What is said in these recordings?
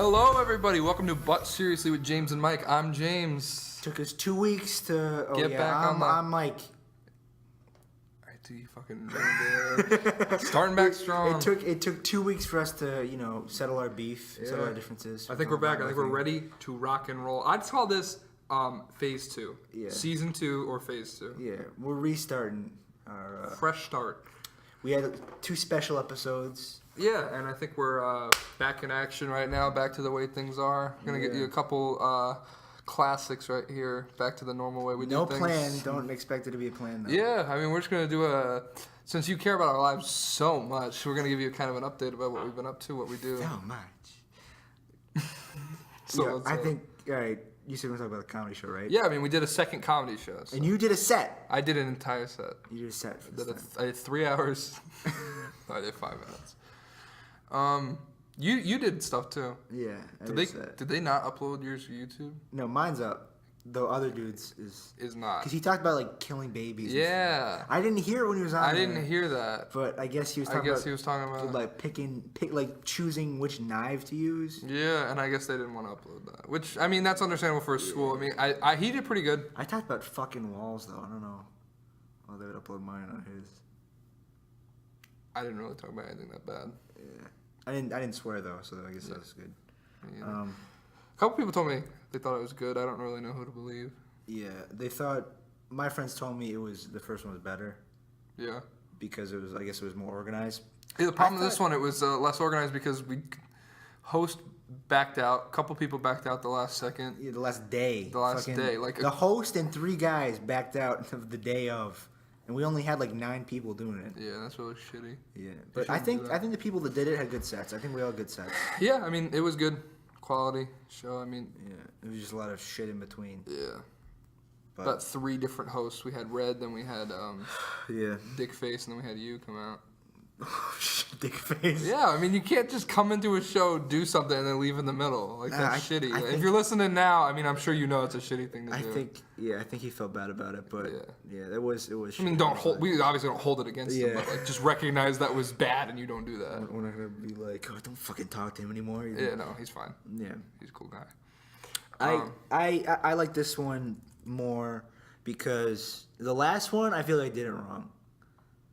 Hello, everybody. Welcome to But Seriously with James and Mike. I'm James. Took us 2 weeks to Get back on the... I'm Mike. I do you fucking know, starting back strong. It took 2 weeks for us to settle our beef, settle our differences. I think we're back. I think we're ready to rock and roll. I'd call this phase 2, season 2 or phase 2. Yeah, we're restarting our fresh start. We had 2 special episodes. Yeah, and I think we're back in action right now, back to the way things are. We're going to get you a couple classics right here, back to the normal way we do things. No plan. Don't expect it to be a plan, though. Yeah, I mean, we're just going to do since you care about our lives so much, we're going to give you kind of an update about what we've been up to, what we do. So much. So I think, all right, you said we're talking about a comedy show, right? Yeah, I mean, we did a second comedy show. So. And you did a set. I did an entire set. You did a set for this I did 3 hours. I did 5 minutes. You did stuff too. Yeah. Did they not upload yours to YouTube? No, mine's up. The other dude's is not. Because he talked about like killing babies. Yeah. I didn't hear it when he was on. I didn't hear that. But I guess he was talking about like choosing which knife to use. Yeah, and I guess they didn't want to upload that. Which I mean, that's understandable for a school. I mean, he did pretty good. I talked about fucking walls though. I don't know. Oh, they would upload mine on his. I didn't really talk about anything that bad. Yeah. I didn't swear though, so I guess that's good. Yeah. A couple people told me they thought it was good. I don't really know who to believe. Yeah, they thought. My friends told me the first one was better. Yeah. Because I guess it was more organized. Yeah, the problem with this one, it was less organized because host backed out. A couple people backed out the last second. Yeah, the last day. Like the host and 3 guys backed out the day of. And we only had like 9 people doing it. Yeah, that's really shitty. Yeah, but I think the people that did it had good sets. I think we all had good sets. Yeah, I mean it was good quality show. I mean, yeah, it was just a lot of shit in between. Yeah, about 3 different hosts. We had Red, then we had Dick Face, and then we had you come out. Dick Face. Yeah, I mean you can't just come into a show, do something, and then leave in the middle. Like that's shitty. If you're listening now, I mean I'm sure you know it's a shitty thing to do. I think he felt bad about it, but yeah, it was. I mean, we obviously don't hold it against him, but like just recognize that was bad, and you don't do that. We're not gonna be like, oh, don't fucking talk to him anymore. Yeah, no, he's fine. Yeah, he's a cool guy. I like this one more because the last one I feel like I did it wrong.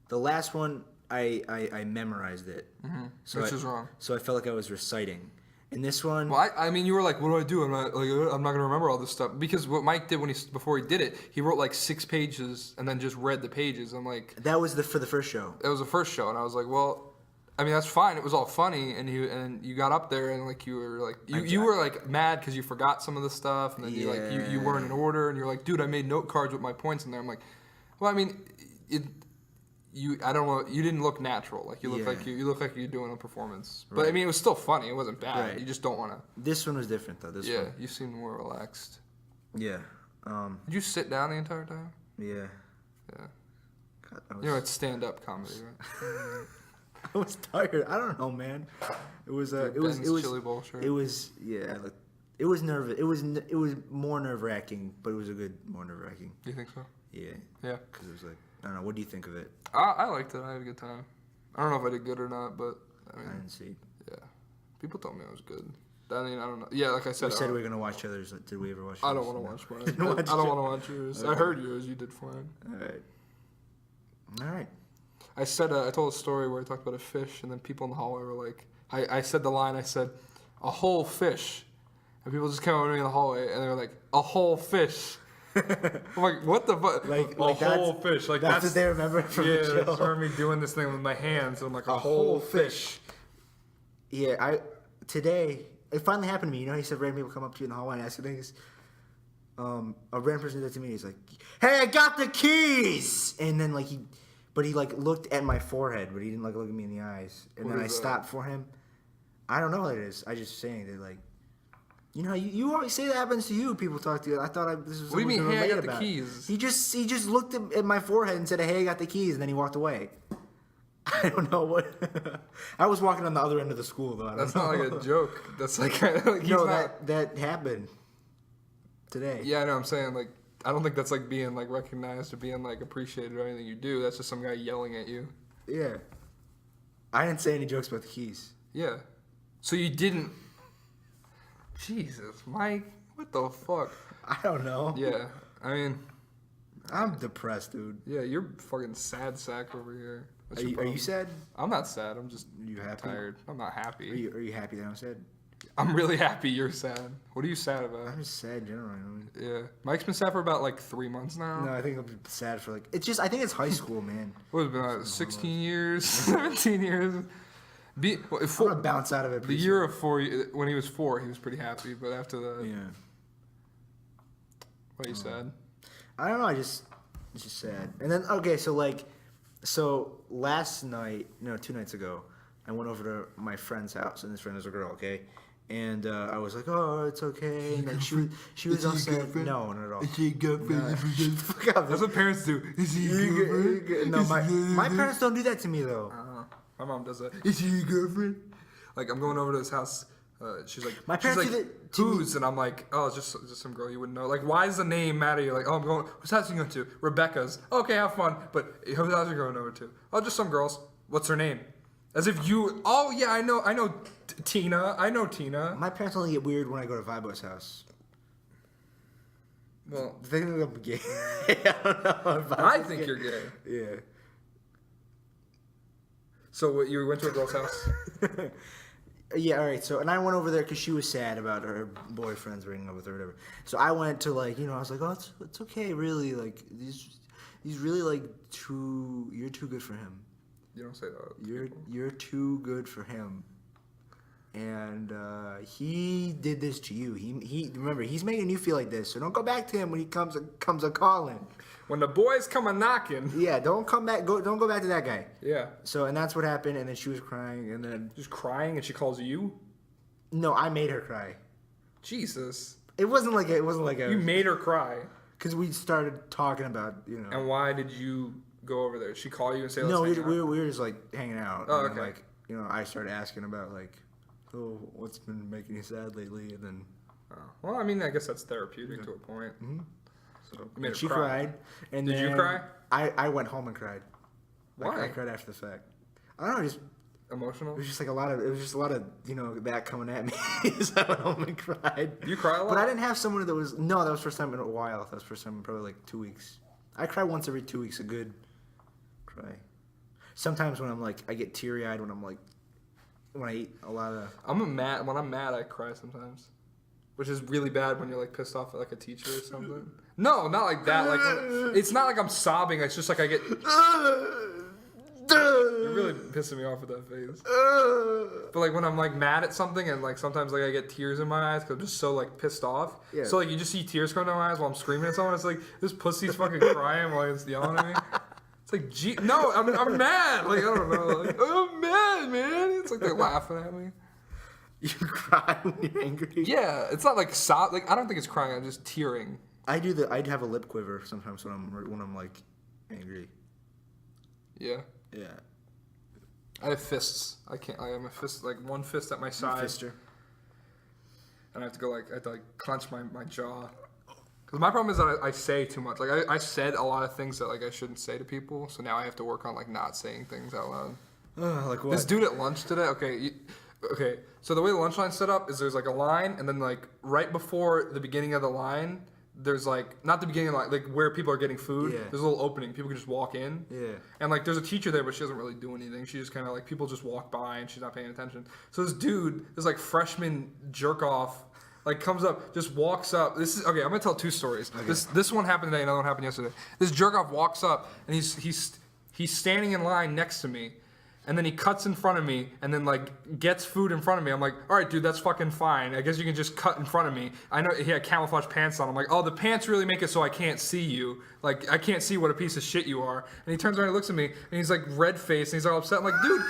The last one. I memorized it. Mm-hmm. Which is wrong. So I felt like I was reciting. In this one... Well, I mean, you were like, what do I do? I'm not going to remember all this stuff. Because what Mike did before he did it, he wrote like 6 pages and then just read the pages. I'm like... That was for the first show. That was the first show. And I was like, well... I mean, that's fine. It was all funny. And you got up there and like you were like... You were like mad because you forgot some of the stuff. And then you weren't in order. And you're like, dude, I made note cards with my points in there. I'm like, well, I mean... I don't know. You didn't look natural. Like you look like you look like you're doing a performance. But I mean, it was still funny. It wasn't bad. Right. You just don't want to. This one was different though. This one. You seemed more relaxed. Yeah. Did you sit down the entire time? Yeah. Yeah. God, it's stand-up comedy, right? I was tired. I don't know, man. It was chili bowl shirt. It was It was nervous. It was more nerve-wracking, but it was more nerve-wracking. You think so? Yeah. Yeah. Because it was like. I don't know. What do you think of it? I liked it. I had a good time. I don't know if I did good or not, but I mean, I didn't see. Yeah, people told me I was good. I mean, I don't know. Yeah, like I said, we said we were gonna watch others. Did we ever watch? I don't want to watch mine. I don't want to watch yours. Okay. I heard yours. You did fine. All right. I said I told a story where I talked about a fish, and then people in the hallway were like, I said the line. I said, a whole fish, and people just came over to me in the hallway, and they were like, a whole fish. I'm like, what the fuck? Like a whole fish. Like that's what they remember from the show. Yeah, they remember me doing this thing with my hands. And I'm like, a whole fish. Yeah, today it finally happened to me. You know, he said random people come up to you in the hallway and ask you things. A random person did that to me. He's like, "Hey, I got the keys!" And then he looked at my forehead, but he didn't look at me in the eyes. And then I stopped for him. I don't know what it is. I just saying that You know, you always say that happens to you. People talk to you. I thought this was. What do you mean? Hey, I got the keys. He just looked at my forehead and said, "Hey, I got the keys," and then he walked away. I don't know what. I was walking on the other end of the school though. That's not like a joke. That's like that happened today. Yeah, I know. I'm saying I don't think that's being recognized or being appreciated or anything you do. That's just some guy yelling at you. Yeah. I didn't say any jokes about the keys. Yeah. So you didn't. Jesus, Mike, what the fuck? I don't know. Yeah, I mean, I'm depressed, dude. yeah, you're fucking sad sack over here. What's Are your you problem? sad? I'm not sad. I'm just Are you happy? tired. I'm not happy. Are you happy that I'm sad? I'm really happy you're sad. What are you sad about? I'm just sad generally. I mean. Yeah, Mike's been sad for about like 3 months now. No, I think I'm sad for like. It's just. I think it's high school, man. What has it been like 16 years, 17 years? I'm gonna bounce out of it. The year of 4, when he was 4, he was pretty happy. But after that, Yeah. what are you sad? I don't know. It's just sad. And then so last night, 2 nights ago, I went over to my friend's house, and this friend is a girl, okay. And I was like, oh, it's okay. And like she was all sad. No, not at all. Is he a girlfriend? Fuck up. That's what parents do. Is he a girlfriend? No, my parents don't do that to me though. My mom does that. Is he a girlfriend? Like I'm going over to his house. She's like, My parents she's do like, that to me. who's? And I'm like, oh, it's just some girl you wouldn't know. Like, why does the name matter? You're like, oh, I'm going. Whose house are you going to? Rebecca's. Okay, have fun. But whose house are you going over to? Oh, just some girls. What's her name? As if you. Oh yeah, I know. Tina. I know Tina. My parents only get weird when I go to Vibo's house. Well, They think I'm gay. I don't know. If I was think gay. you're gay. Yeah. So what, you went to a girl's house? Yeah, all right. So, and I went over there because she was sad about her boyfriend's breaking up with her, or whatever. So I went to I was like, oh, it's okay, really. Like he's really like you're too good for him. You don't say that. You're too good for him. And he did this to you. He remember he's making you feel like this. So don't go back to him when he comes a calling. When the boys come a knocking. Yeah, don't come back. Don't go back to that guy. Yeah. So and that's what happened. And then she was crying. And then Just crying, and she calls you. no, I made her cry. Jesus. It wasn't like a. You made her cry. Because we started talking about And why did you go over there? Did she call you and say, let's No, hang we out? were just like hanging out. Oh, and then, okay. I started asking about oh, what's been making you sad lately, and then Oh. Well, I mean, I guess that's therapeutic to a point. Mm-hmm. So you made her she cry. cried. And Did you then cry? I went home and cried. Why? I cried after the fact. I don't know. It Emotional? was just a lot of that coming at me. So I went home and cried. You cry a lot? But I didn't have someone that was that was first time in a while. That was first time in probably 2 weeks. I cry once every 2 weeks. A good cry. Sometimes when I'm I get teary eyed when when I eat a lot of. When I'm mad, I cry sometimes. Which is really bad when you're pissed off at a teacher or something. No, not like that. It's not like I'm sobbing. It's just I get. You're really pissing me off with that face. But when I'm mad at something and sometimes I get tears in my eyes because I'm just so pissed off. Yeah. So you just see tears come down my eyes while I'm screaming at someone. It's this pussy's fucking crying while he's yelling at me. It's gee, no, I'm mad. I don't know. I'm mad, man. It's they're laughing at me. You cry when you're angry. Yeah, it's not sob. I don't think it's crying. I'm just tearing. I'd have a lip quiver sometimes when I'm angry. Yeah. Yeah. I have fists. I have a fist, one fist at my side. Fister. And I have to go, I have to clench my jaw. Because my problem is that I say too much. I said a lot of things that, I shouldn't say to people. So now I have to work on, not saying things out loud. What? This dude at lunch today, okay. So the way the lunch line's set up is there's, a line, and then, right before the beginning of the line, there's not the beginning of the line, where people are getting food. Yeah. There's a little opening. People can just walk in. Yeah. And there's a teacher there, but she doesn't really do anything. She just kind of people just walk by and she's not paying attention. So this dude, this freshman jerk off, comes up, just walks up. This is okay. I'm gonna tell 2 stories. Okay. This one happened today. Another one happened yesterday. This jerk off walks up and he's standing in line next to me. And then he cuts in front of me and then gets food in front of me. I'm like, all right, dude, that's fucking fine. I guess you can just cut in front of me. I know he had camouflage pants on. I'm like, oh, the pants really make it so I can't see you. I can't see what a piece of shit you are. And he turns around and looks at me and he's red faced and he's all upset. I'm like, dude,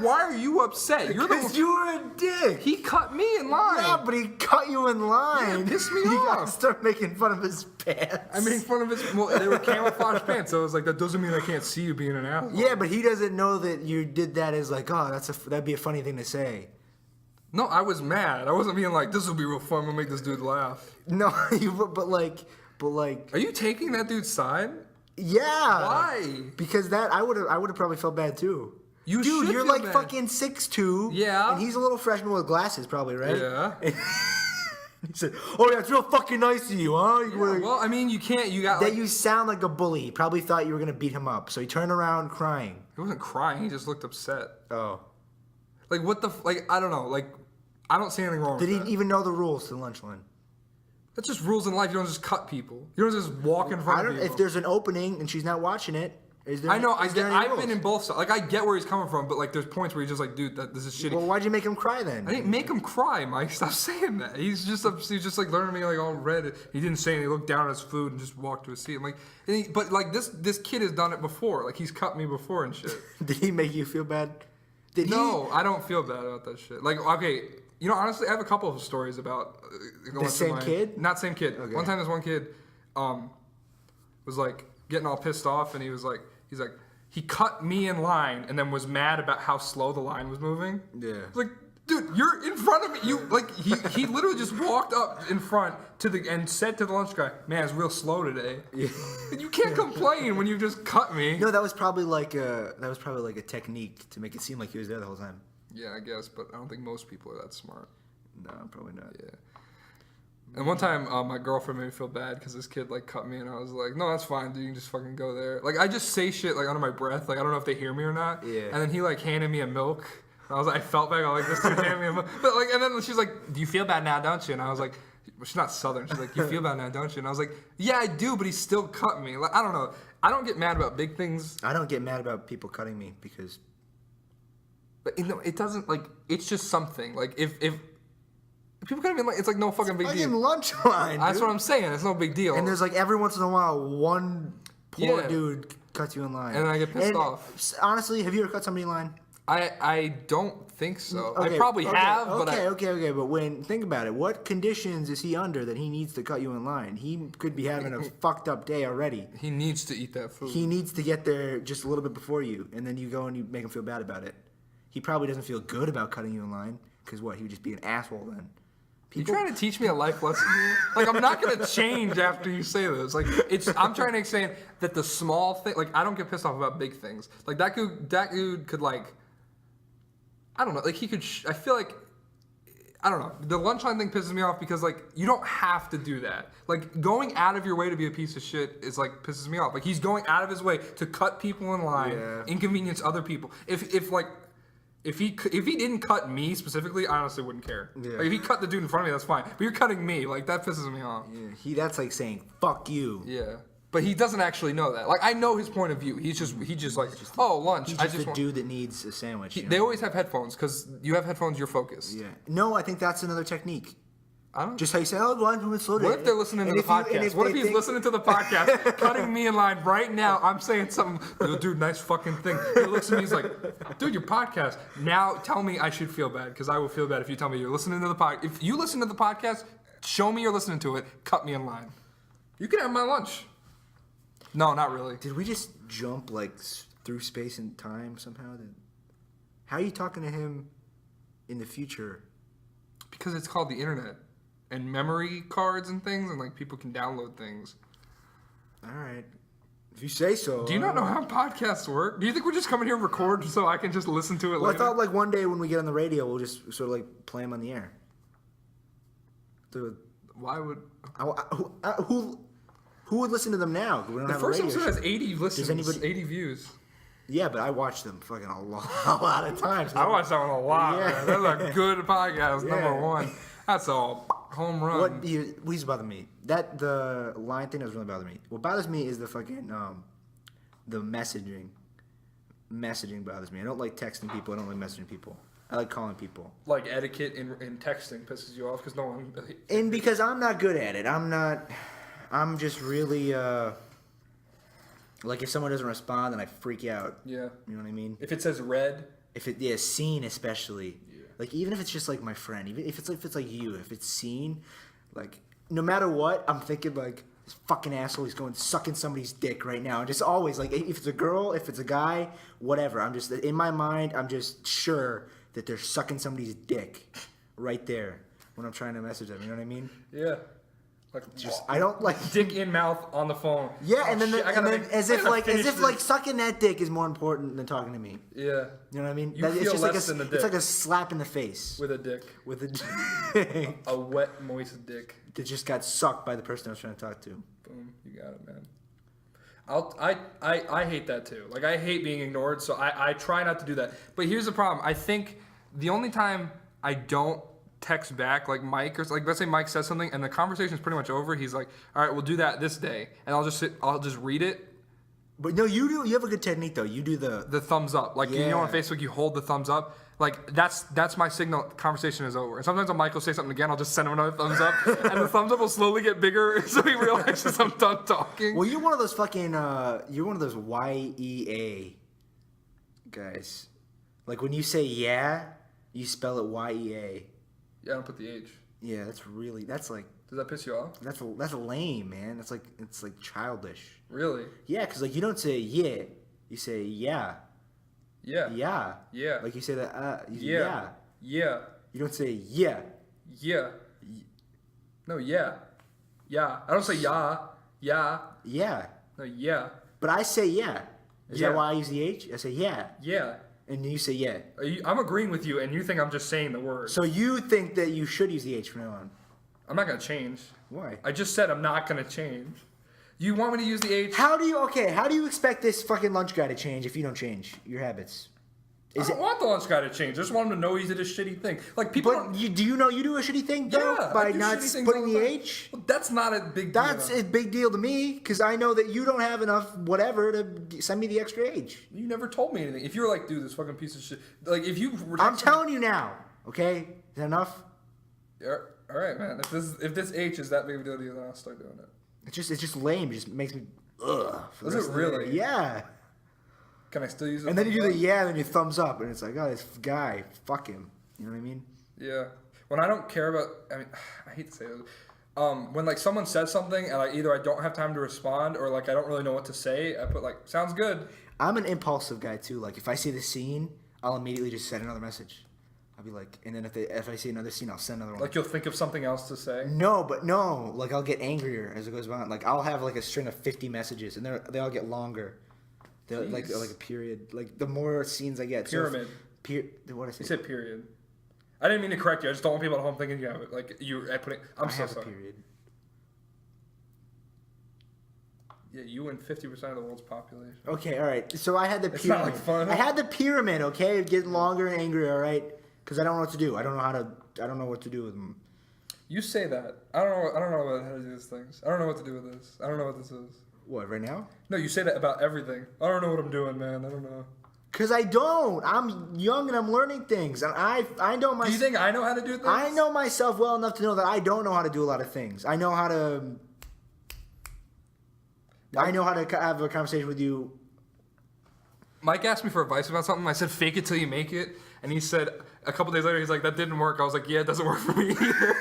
why are you upset? You're Because you were a dick. He cut me in line. Yeah, but he cut you in line. Yeah, it pissed me You off. gotta start making fun of his pants. I made fun of his. Well, they were camouflage pants, so it was that doesn't mean I can't see you being an asshole. Yeah, but he doesn't know that you did that as oh, that'd be a funny thing to say. No, I was mad. I wasn't being this will be real fun. We'll make this dude laugh. No, but Are you taking that dude's side? yeah. Why? Because I would have probably felt bad too. You Dude, should you're feel bad. fucking 6'2". Yeah. And he's a little freshman with glasses, probably, right? Yeah. He said, "Oh yeah, it's real fucking nice of you, huh?" Well, I mean, you can't. You got that like, you sound like a bully. He probably thought you were gonna beat him up, so he turned around crying. he wasn't crying. He just looked upset. Oh. Like what the like? I don't know. Like I don't see anything wrong. Did with he that. even know the rules to the lunch line? That's just rules in life. You don't just cut people. You don't just walk in front I of don't. people. If there's an opening and she's not watching it, is there? I know. Is there any I've rules? been in both sides. Like I get where he's coming from, but like there's points where you're just like, dude, this is shitty. Well, why'd you make him cry then? I didn't make him cry, Mike. Stop saying that. He's just like learning me like all red. He didn't say anything. He looked down at his food and just walked to his seat. I'm like, but like this kid has done it before. Like he's cut me before and shit. Did he make you feel bad? No, I don't feel bad about that shit. Like okay, you know, honestly, I have a couple of stories about The same kid? Not same kid. Okay. One time, this one kid was like getting all pissed off, and he's like, he cut me in line, and then was mad about how slow the line was moving. Yeah. It's like, dude, you're in front of me. You like he literally just walked up in front and said to the lunch guy, "Man, it's real slow today." Yeah. You can't complain when you just cut me. No, that was probably like a technique to make it seem like he was there the whole time. Yeah, I guess, but I don't think most people are that smart. No, probably not. Yeah. And one time, my girlfriend made me feel bad because this kid like cut me, and I was like, "No, that's fine, dude. You can just fucking go there." Like I just say shit like under my breath, like I don't know if they hear me or not. Yeah. And then he like handed me a milk. And I was like, I felt bad. I was like, this dude handed me a milk. But like, and then she's like, "Do you feel bad now, don't you?" And I was like, well, she's not Southern. She's like, "You feel bad now, don't you?" And I was like, "Yeah, I do, but he still cut me." Like I don't know. I don't get mad about big things. I don't get mad about people cutting me because. But you know, it doesn't like. It's just something. Like if people cut me, like it's like no fucking big Fucking deal. lunch line. That's dude. what I'm saying. It's no big deal. And there's like every once in a while, one poor Yeah. dude cuts you in line. And I get pissed off. Honestly, have you ever cut somebody in line? I don't think so. Okay, I probably have, but okay. But think about it. What conditions is he under that he needs to cut you in line? He could be having a fucked up day already. he needs to eat that food. He needs to get there just a little bit before you, and then you go and you make him feel bad about it. He probably doesn't feel good about cutting you in line because what? He would just be an asshole then. You trying to teach me a life lesson here? Like I'm not gonna change after you say this. Like I'm trying to explain that the small thing. Like I don't get pissed off about big things. Like that dude could like. I don't know. Like he could. I feel like. I don't know. The lunchtime thing pisses me off because like you don't have to do that. Like going out of your way to be a piece of shit is like pisses me off. Like he's going out of his way to cut people in line, Yeah. inconvenience other people. If he didn't cut me specifically, I honestly wouldn't care. Yeah. Like if he cut the dude in front of me, that's fine. But you're cutting me, like that pisses me off. Yeah, that's like saying "fuck you." Yeah. But he doesn't actually know that. Like I know his point of view. He's just like, oh, lunch. He's I just just a want. dude that needs a sandwich. you know? They always have headphones because you have headphones. You're focused. Yeah. No, I think that's another technique. I don't. Just how you say, "Oh, lunch was slow." What if they're listening to the podcast? What if he's listening to the podcast, cutting me in line right now? I'm saying something, dude, nice fucking thing. He looks at me, he's like, dude, your podcast. Now tell me I should feel bad because I will feel bad if you tell me you're listening to the podcast. If you listen to the podcast, show me you're listening to it. Cut me in line. You can have my lunch. No, not really. Did we just jump like through space and time somehow? How are you talking to him in the future? Because it's called the internet. And memory cards and things, and like people can download things. All right, if you say so. Do you not know how podcasts work? Do you think we're just coming here and record so I can just listen to it Well, later? I thought like one day when we get on the radio, we'll just sort of like play them on the air. Why would Who would listen to them now? We don't the have first a radio episode show. has 80 listens, anybody- 80 views? Yeah, but I watched them fucking a lot of times. I watched that one a lot. Yeah. Man. That's a good podcast, Yeah. number one. That's all home run. What used to bother me? The line thing doesn't really bother me. What bothers me is the fucking the messaging. Messaging bothers me. I don't like texting people. I don't like messaging people. I like calling people. Like etiquette in texting pisses you off because no one. And because I'm not good at it. I'm just really like if someone doesn't respond, then I freak out. Yeah. You know what I mean? If it says red. If it seen especially. Yeah. Like even if it's just like my friend, even if it's like you, if it's seen, like no matter what, I'm thinking like this fucking asshole, he's going sucking somebody's dick right now. And just always like if it's a girl, if it's a guy, whatever. I'm just in my mind, I'm just sure that they're sucking somebody's dick right there when I'm trying to message them. You know what I mean? Yeah. Like Just I don't like dick in mouth on the phone. Yeah, Oh, and then shit, as if like sucking that dick is more important than talking to me. Yeah. You know what I mean? You feel it's just less like than the dick. It's like a slap in the face With a dick. with a dick A wet, moist dick. that just got sucked by the person I was trying to talk to. Boom. You got it, man. I hate that too. Like I hate being ignored, so I try not to do that. But here's the problem. I think the only time I don't text back like Mike or like let's say Mike says something and the conversation is pretty much over. He's like, all right, we'll do that this day, and I'll just read it. But no, you have a good technique though. You do the Thumbs up. Like you know on Yeah. Facebook you hold the thumbs up. Like that's my signal. Conversation is over. And sometimes when Mike will say something again, I'll just send him another thumbs up, and the thumbs up will slowly get bigger so he realizes I'm done talking. Well, you're one of those fucking you're one of those YEA guys. Like when you say yeah, you spell it YEA. Yeah, I don't put the H. Yeah, that's like Does that piss you off? that's lame, man. It's like childish. Really? Yeah, because like you don't say yeah, you say yeah. Yeah. Yeah. Yeah. Like you say that you say Yeah. Yeah. You don't say yeah. Yeah. No, yeah. Yeah. I don't say yeah. Yeah. Yeah. No, yeah. But I say yeah. Is Yeah. that why I use the H? I say yeah. Yeah. And you say yeah. I'm agreeing with you, and you think I'm just saying the word. So you think that you should use the H from now on. I'm not going to change. Why? I just said I'm not going to change. You want me to use the H? How do you expect this fucking lunch guy to change if you don't change your habits? I don't want the lunch guy to change. I just want him to know he did a shitty thing. Like people But don't... you do a shitty thing though Yeah, by I do not shitty things putting all the time. H? Well, that's not a big deal. That's a big deal to me because I know that you don't have enough whatever to send me the extra H. You never told me anything. If you were like, dude, this fucking piece of shit. Like, if you were I'm telling you now, okay? Is that enough? All right, man. If this H is that big of a deal to you, then I'll start doing it. It's just lame. It just makes me ugh. for the Is it rest of the day. really? Yeah. Can I still use it? And then you do the yeah, and then you thumbs up, and it's like, oh, this guy, fuck him. You know what I mean? Yeah. When I don't care about, I mean, I hate to say this. When like someone says something and I don't have time to respond or like I don't really know what to say, I put like, sounds good. I'm an impulsive guy too. Like if I see the scene, I'll immediately just send another message. I'll be like, and then if I see another scene, I'll send another one. Like you'll think of something else to say. No. Like I'll get angrier as it goes on. Like I'll have like a string of 50 messages, and they all get longer. They're like a period. Like the more scenes I get. Pyramid. What did I say? You said period. I didn't mean to correct you. I just don't want people at home thinking you have it. Like I'm I so have sorry. a period. Yeah, you and 50% of the world's population. Okay, all right. So I had the It's pyramid. not like fun. I had the pyramid. Okay, getting longer and angrier. All right, because I don't know what to do. I don't know what to do with them. You say that. I don't know how to do these things. I don't know what to do with this. I don't know what this is. What right now? No, you say that about everything. I don't know what I'm doing, man. I don't know. Cause I don't. I'm young and I'm learning things, and I know myself. Do you think I know how to do things? I know myself well enough to know that I don't know how to do a lot of things. I know how to. I know how to have a conversation with you. Mike asked me for advice about something. I said, fake it till you make it. And he said, a couple days later, he's like, that didn't work. I was like, yeah, it doesn't work for me either.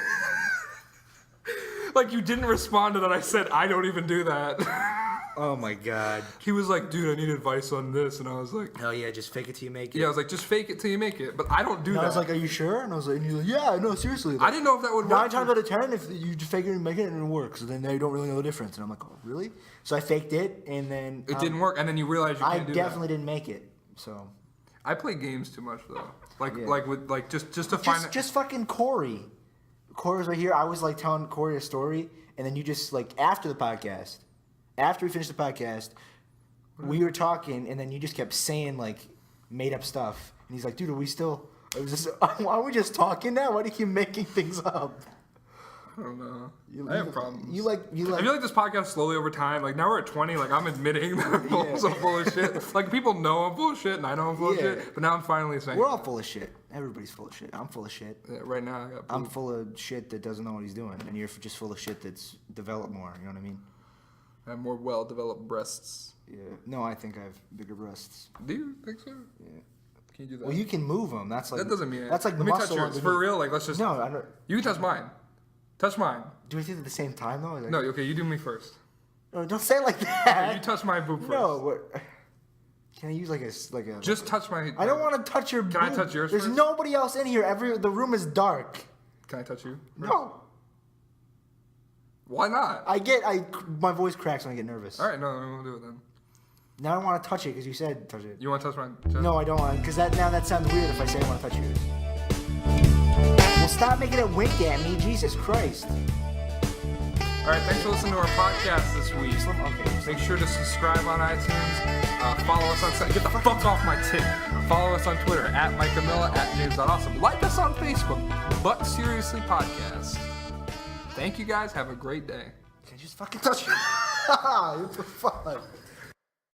Like, you didn't respond to that. I said, I don't even do that. Oh my god. He was like, dude, I need advice on this. And I was like, Oh yeah, just fake it till you make it. yeah, I was like, just fake it till you make it. But I don't do And that. I was like, are you sure? And I was like, and he's like, yeah, no, seriously. I didn't know if that would work. 9 times out of 10, if you just fake it and make it, and it works. So then they don't really know the difference. And I'm like, oh, really? So I faked it, and then It didn't work. And then you realize you I can't do definitely didn't make it. So that. I play games too much, though. Yeah. Like with, like, just to find just fucking Corey. Corey was right here. I was like telling Corey a story, and then you just like after we finished the podcast, we were talking, and then you just kept saying like made up stuff, and he's like, dude, are we just talking now? Why do you keep making things up? I don't know. I have problems. You like. I feel like this podcast slowly over time, like now we're at 20, like I'm admitting that I'm full of shit. Like people know I'm full of shit and I know I'm full of Yeah. shit, but now I'm finally saying We're all full of shit. Everybody's full of shit. I'm full of shit. yeah, right now I got I'm full of shit that doesn't know what he's doing, and you're just full of shit that's developed more. You know what I mean? I have more well-developed breasts. Yeah. No, I think I have bigger breasts. Do you think so? Yeah. Can you do that? Well, you can move them. That's like that doesn't mean it. That's like Let me touch muscle yours. underneath. For real, like let's just. No, I don't. You can touch mine. Touch mine. Do we do it at the same time though? Like, No, okay, you do me first. no, don't say it like You that. touch my boob first. No, what? Can I use like a? Just touch my. I don't want to touch your. Can I boob. touch yours There's first? nobody else in here. The room is dark. Can I touch you? No. Why not? My voice cracks when I get nervous. All right, no, we won't do it then. Now I don't want to touch it because you said touch it. You want to touch my chest? No, I don't want because that sounds weird if I say I want to touch yours. Well, stop making it wink at me, Jesus Christ. All right, thanks for listening to our podcast this week. Okay. Make sure to subscribe on iTunes. Follow us on... Get the fuck off my tip. Follow us on Twitter, @MikeCamilla, @James.Awesome. Like us on Facebook, But Seriously Podcast. Thank you guys. Have a great day. Can I just fucking touch you? What the fuck?